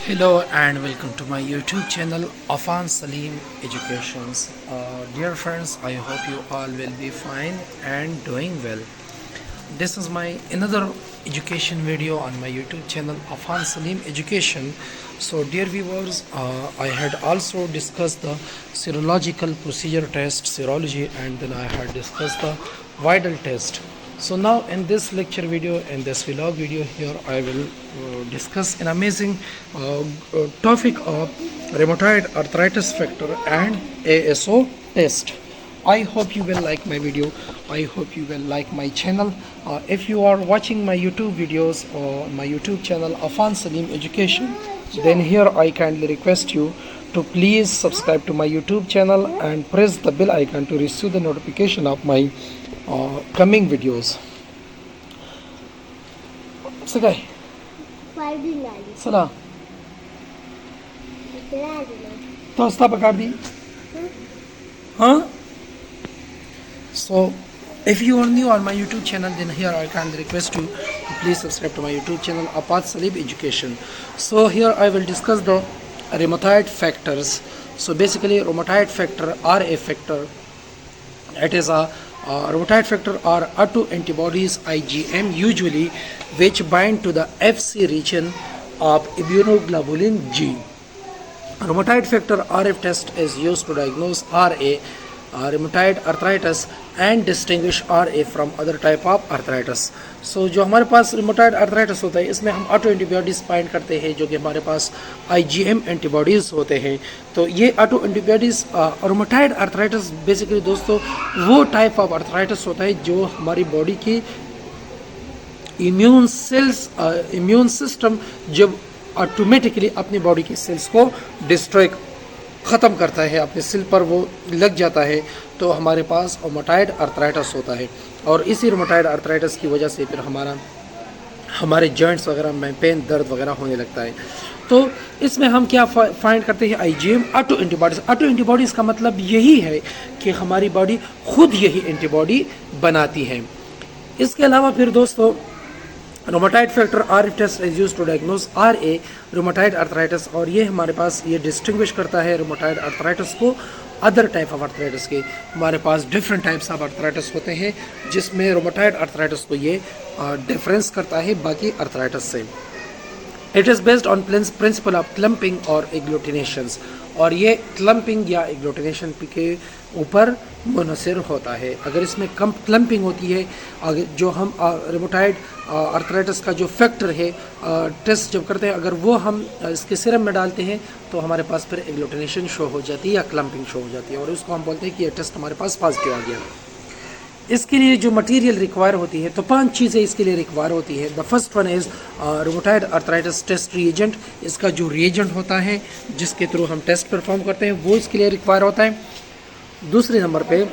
Hello and welcome to my YouTube channel Afan Salim Educations. Dear friends, I hope you all will be fine and doing well. This is my another education video on my YouTube channel Afan Salim Education. So dear viewers, I had also discussed the serological procedure test, serology, and then I had discussed the vital test. So now in this lecture video, in this vlog video here, I will discuss an amazing topic of rheumatoid arthritis factor and ASO test. I hope you will like my video. I hope you will like my channel. If you are watching my YouTube videos or my YouTube channel Afan Salim Education, then here I kindly request you to please subscribe to my YouTube channel and press the bell icon to receive the notification of my coming videos. Sagay. Sala. Tosta pakardi. Huh? So, if you are new on my YouTube channel, then here I kindly request you to please subscribe to my YouTube channel Afan Salim Education. So here I will discuss the rheumatoid factors. So basically, rheumatoid factor or a factor. It is a rheumatoid factor are autoantibodies IgM usually which bind to the Fc region of immunoglobulin G. Rheumatoid factor RF test is used to diagnose RA, rheumatoid arthritis and distinguish RA from other type of arthritis. So जो हमारे पास rheumatoid arthritis होता है इसमें हम auto antibodies bind करते हैं जो कि हमारे पास IgM एंटीबॉडीज होते हैं. तो ये auto antibodies rheumatoid arthritis basically दोस्तों वो टाइप ऑफ arthritis होता है जो हमारी बॉडी की इम्यून सिस्टम जब ऑटोमेटिकली अपनी बॉडी की सेल्स को डिस्ट्रॉय ख़त्म करता है, अपने सेल पर वो लग जाता है, तो हमारे पास रूमेटॉइड अर्थराइटिस होता है. और इसी रूमेटॉइड अर्थराइटिस की वजह से फिर हमारे जॉइंट्स वगैरह में पेन दर्द वगैरह होने लगता है. तो इसमें हम क्या फाइंड करते हैं IgM auto antibodies. Auto antibodies का मतलब यही है कि हमारी बॉडी खुद यही एंटीबॉडी बनाती है. इसके अलावा फिर दोस्तों rheumatoid factor RF test is use to diagnose RA rheumatoid arthritis. और ये हमारे पास ये डिस्टिंग्विश करता है रूमेटॉइड अर्थराइटिस को अदर टाइप ऑफ अर्थराइटिस के. हमारे पास डिफरेंट टाइप्स ऑफ अर्थराइटिस होते हैं जिसमें रूमेटॉइड अर्थराइटिस को ये डिफरेंस करता है बाकी अर्थराइटिस से. It is based on principle of clumping और एग्लूटिनेशंस. और ये क्लम्पिंग या एग्लूटिनेशन के ऊपर मुनहसर होता है. अगर इसमें कम क्लम्पिंग होती है, अगर जो हम रूमेटॉइड अर्थराइटिस का जो फैक्टर है टेस्ट जब करते हैं, अगर वो हम इसके सिरम में डालते हैं तो हमारे पास फिर एग्लूटिनेशन शो हो जाती है या क्लम्पिंग शो हो जाती है और उसको हम बोलते हैं कि ये टेस्ट हमारे पास पॉजिटिव आ गया. इसके लिए जो मटेरियल रिक्वायर होती है तो 5 चीज़ें इसके लिए रिक्वायर होती है. The first one is rheumatoid arthritis test reagent. इसका जो रिएजेंट होता है जिसके थ्रू हम टेस्ट परफॉर्म करते हैं वो इसके लिए रिक्वायर होता है. दूसरे नंबर पे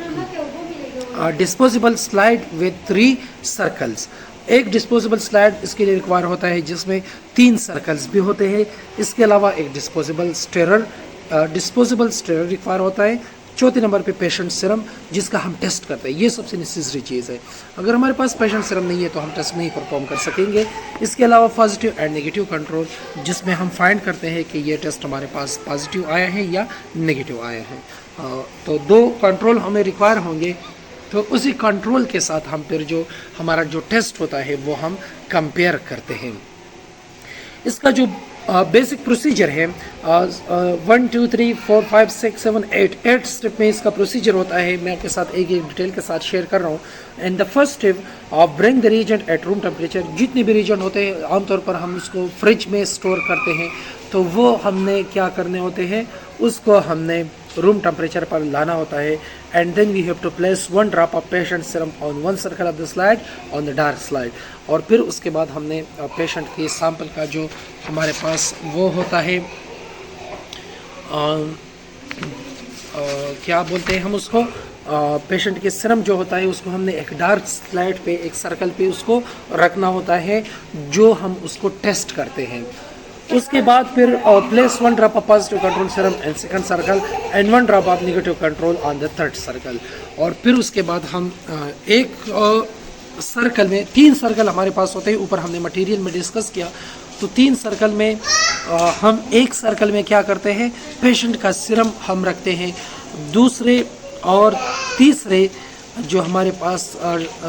डिस्पोजेबल स्लाइड विद 3 सर्कल्स. एक डिस्पोजेबल स्लाइड इसके लिए रिक्वायर होता है जिसमें 3 सर्कल्स भी होते हैं. इसके अलावा एक डिस्पोजेबल स्टेरर रिक्वायर होता है. चौथे नंबर पे पेशेंट सिरम जिसका हम टेस्ट करते हैं. ये सबसे नेसेसरी चीज़ है. अगर हमारे पास पेशेंट सिरम नहीं है तो हम टेस्ट नहीं परफॉर्म कर सकेंगे. इसके अलावा पॉजिटिव एंड नेगेटिव कंट्रोल जिसमें हम फाइंड करते हैं कि ये टेस्ट हमारे पास पॉजिटिव आया है या नेगेटिव आया है. तो 2 कंट्रोल हमें रिक्वायर होंगे. तो उसी कंट्रोल के साथ हम फिर जो हमारा जो टेस्ट होता है वो हम कंपेयर करते हैं. इसका जो बेसिक प्रोसीजर है 1 2 3 4 5 6 7 8 स्टेप में इसका प्रोसीजर होता है. मैं आपके साथ एक डिटेल के साथ शेयर कर रहा हूँ. And the first step bring the reagent at room temperature. जितने भी रिएजेंट होते हैं आमतौर पर हम उसको फ्रिज में स्टोर करते हैं, तो वो हमने क्या करने होते हैं, उसको हमने रूम टेम्परेचर पर लाना होता है. And then we have to place 1 drop of patient serum on 1 circle of the slide on the dark slide. और फिर उसके बाद हमने पेशेंट के सैंपल का जो हमारे पास वो होता है क्या बोलते हैं हम उसको, पेशेंट के सिरम जो होता है उसको हमने एक डार्क स्लाइड पे एक सर्कल पे उसको रखना होता है जो हम उसको टेस्ट करते हैं. उसके बाद फिर place 1 drop of positive control serum and second circle and 1 drop of negative control on the third circle. और फिर उसके बाद हम एक सर्कल में 3 सर्कल हमारे पास होते हैं. ऊपर हमने मटेरियल में डिस्कस किया तो 3 सर्कल में हम एक सर्कल में क्या करते हैं, पेशेंट का सीरम हम रखते हैं, दूसरे और तीसरे जो हमारे पास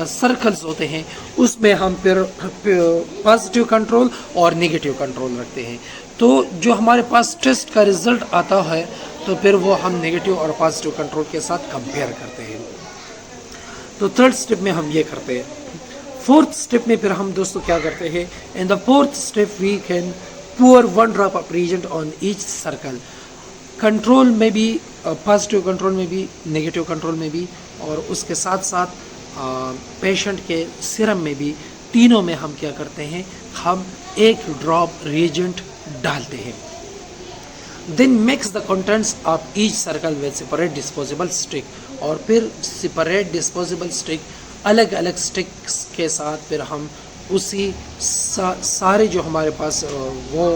सर्कल्स होते हैं उसमें हम फिर पॉजिटिव कंट्रोल और नेगेटिव कंट्रोल रखते हैं। तो जो हमारे पास टेस्ट का रिज़ल्ट आता है तो फिर वो हम नेगेटिव और पॉजिटिव कंट्रोल के साथ कंपेयर करते हैं। तो थर्ड स्टेप में हम ये करते हैं। फोर्थ स्टेप में फिर हम दोस्तों क्या करते हैं, in the fourth step we can pour 1 drop of reagent on each circle। Control में भी, पॉजिटिव कंट्रोल में भी, नेगेटिव कंट्रोल में भी, और उसके साथ साथ पेशेंट के सीरम में भी, तीनों में हम क्या करते हैं, हम 1 ड्रॉप रिएजेंट डालते हैं। Then mix the contents of each circle with separate disposable stick, और फिर सेपरेट डिस्पोजेबल स्टिक, अलग अलग स्टिक्स के साथ फिर हम उसी सारे जो हमारे पास वो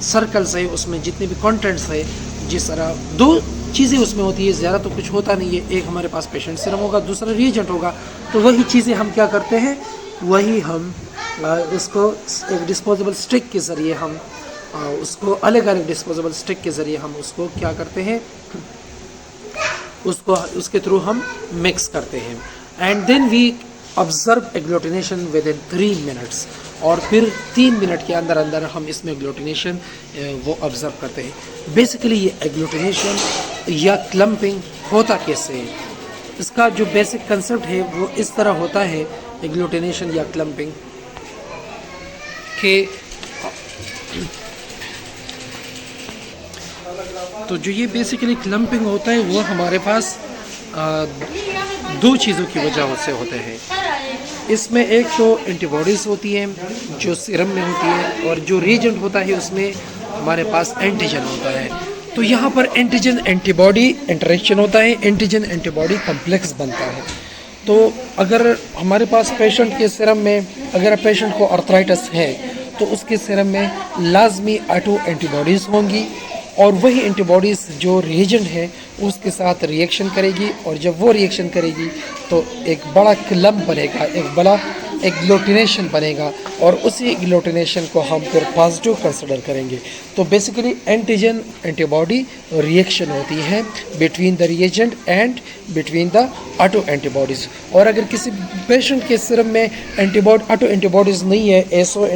सर्कल्स है उसमें जितने भी कंटेंट्स है, जिस तरह 2 चीज़ें उसमें होती है, ज़्यादा तो कुछ होता नहीं है, एक हमारे पास पेशेंट सीरम होगा, दूसरा रिएजेंट होगा, तो वही चीज़ें हम क्या करते हैं, वही हम उसको एक डिस्पोजेबल स्टिक के ज़रिए हम उसको अलग अलग डिस्पोजेबल स्टिक के ज़रिए हम उसको क्या करते हैं, उसको उसके थ्रू हम मिक्स करते हैं। And then we observe agglutination within 3 minutes, और फिर 3 मिनट के अंदर अंदर हम इसमें एग्लूटिनेशन वो ऑब्जर्व करते हैं। बेसिकली ये एग्लूटिनेशन या क्लम्पिंग होता कैसे है, इसका जो बेसिक कंसेप्ट है वो इस तरह होता है, एग्लूटिनेशन या क्लम्पिंग के तो जो ये बेसिकली क्लम्पिंग होता है वो हमारे पास 2 चीज़ों की वजह से होते हैं। इसमें एक तो एंटीबॉडीज़ होती हैं जो सीरम में होती है, और जो रिएजेंट होता है उसमें हमारे पास एंटीजन होता है। तो यहाँ पर एंटीजन एंटीबॉडी इंटरेक्शन होता है, एंटीजन एंटीबॉडी कम्प्लेक्स बनता है। तो अगर हमारे पास पेशेंट के सीरम में, अगर पेशेंट को आर्थराइटिस है तो उसके सीरम में लाजमी ऑटो एंटीबॉडीज़ होंगी, और वही एंटीबॉडीज़ जो रिएजेंट है उसके साथ रिएक्शन करेगी, और जब वो रिएक्शन करेगी तो एक बड़ा क्लम्प बनेगा, एक बड़ा एग्लूटिनेशन बनेगा, और उसी एग्लूटिनेशन को हम फिर पॉजिटिव कंसिडर करेंगे। तो बेसिकली एंटीजन एंटीबॉडी रिएक्शन होती है between the reagent and between the auto antibodies. और अगर किसी पेशेंट के सीरम में ऑटो एंटीबॉडीज़ नहीं है, ऐसो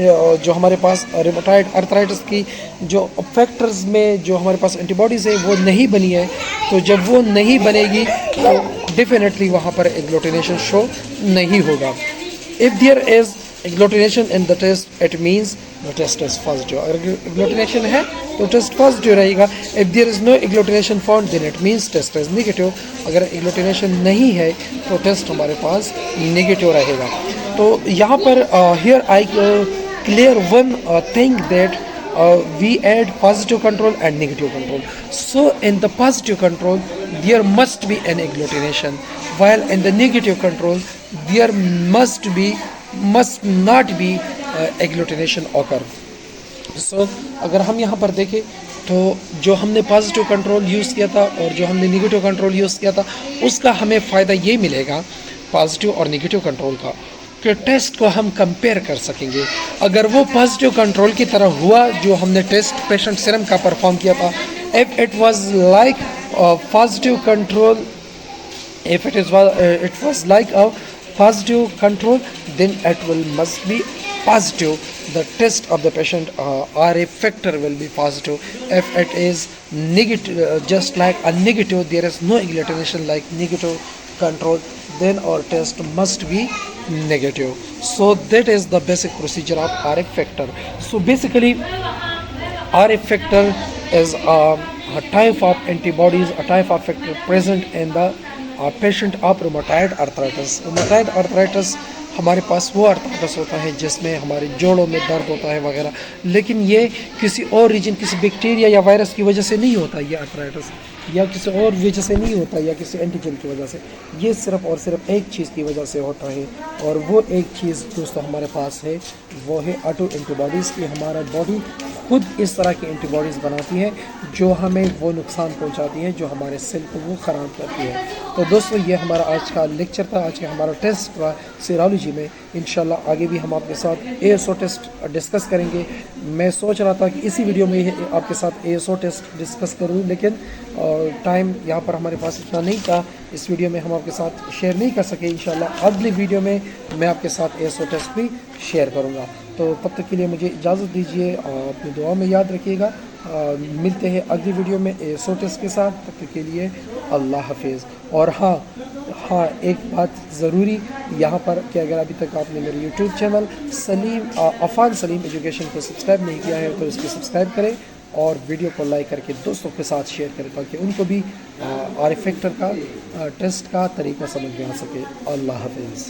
जो हमारे पास रिमोटाइड आर्थराइटिस की जो फैक्टर्स में जो हमारे पास एंटीबॉडीज़ है वो नहीं बनी है, तो जब वो नहीं बनेगी तो डेफिनेटली वहाँ पर एग्लूटिनेशन शो नहीं होगा। If there is agglutination in the test, it means the test is positive. अगर agglutination है तो test positive रहेगा. If there is no agglutination found, then it means test is negative. अगर agglutination नहीं है तो test हमारे पास negative रहेगा. तो यहाँ पर here I clear one thing that we add positive control and negative control. So in the positive control there must be an agglutination, while in the negative control there must not be agglutination occur. So अगर हम यहाँ पर देखें तो जो हमने positive control use किया था और जो हमने नेगेटिव कंट्रोल यूज़ किया था उसका हमें फ़ायदा ये मिलेगा पॉजिटिव और नेगेटिव कंट्रोल का कि टेस्ट को हम कंपेयर कर सकेंगे। अगर वो पॉजिटिव कंट्रोल की तरह हुआ जो हमने टेस्ट पेशेंट सीरम का परफॉर्म किया था, if it was like positive control, if it was like a positive control, then it must be positive. The test of the patient RA factor will be positive. If it is negative, just like a negative, there is no agglutination like negative control, then our test must be negative. So that is the basic procedure of RA factor. So basically RA factor is a type of antibodies, a type of factor present in the patient of rheumatoid arthritis. Rheumatoid arthritis हमारे पास वो arthritis होता है जिसमें हमारे जोड़ों में दर्द होता है वगैरह, लेकिन ये किसी और रीजन, किसी बैक्टीरिया या वायरस की वजह से नहीं होता ये आर्थराइटिस, या किसी और वजह से नहीं होता, या किसी एंटीजन की वजह से। ये सिर्फ और सिर्फ एक चीज़ की वजह से होता है, और वो एक चीज़ दोस्तों हमारे पास है वो है ऑटो एंटीबॉडीज़ की। हमारा बॉडी खुद इस तरह की एंटीबॉडीज़ बनाती है जो हमें वो नुकसान पहुंचाती है, जो हमारे सेल को वो ख़राब करती है। तो दोस्तों ये हमारा आज का लेक्चर था, आज का हमारा टेस्ट था सीरोलॉजी में। इंशाल्लाह आगे भी हम आपके साथ ASO टेस्ट डिस्कस करेंगे। मैं सोच रहा था कि इसी वीडियो में ही आपके साथ ASO टेस्ट डिस्कस करूं, लेकिन टाइम यहाँ पर हमारे पास इतना नहीं था, इस वीडियो में हम आपके साथ शेयर नहीं कर सके। इंशाल्लाह अगली वीडियो में मैं आपके साथ ASO टेस्ट भी शेयर करूँगा। तो तब तक के लिए मुझे इजाज़त दीजिए और अपनी दुआ में याद रखिएगा। मिलते हैं अगली वीडियो में ASO टेस्ट के साथ। तब तक के लिए अल्लाह हाफिज़। और हाँ एक बात ज़रूरी यहाँ पर कि अगर अभी तक आपने मेरे YouTube channel Affan Salim education को सब्सक्राइब नहीं किया है तो इसको सब्सक्राइब करें और वीडियो को लाइक करके दोस्तों के साथ शेयर करें ताकि उनको भी RF फैक्टर का टेस्ट का तरीका समझ में आ सके। अल्लाह हाफिज़।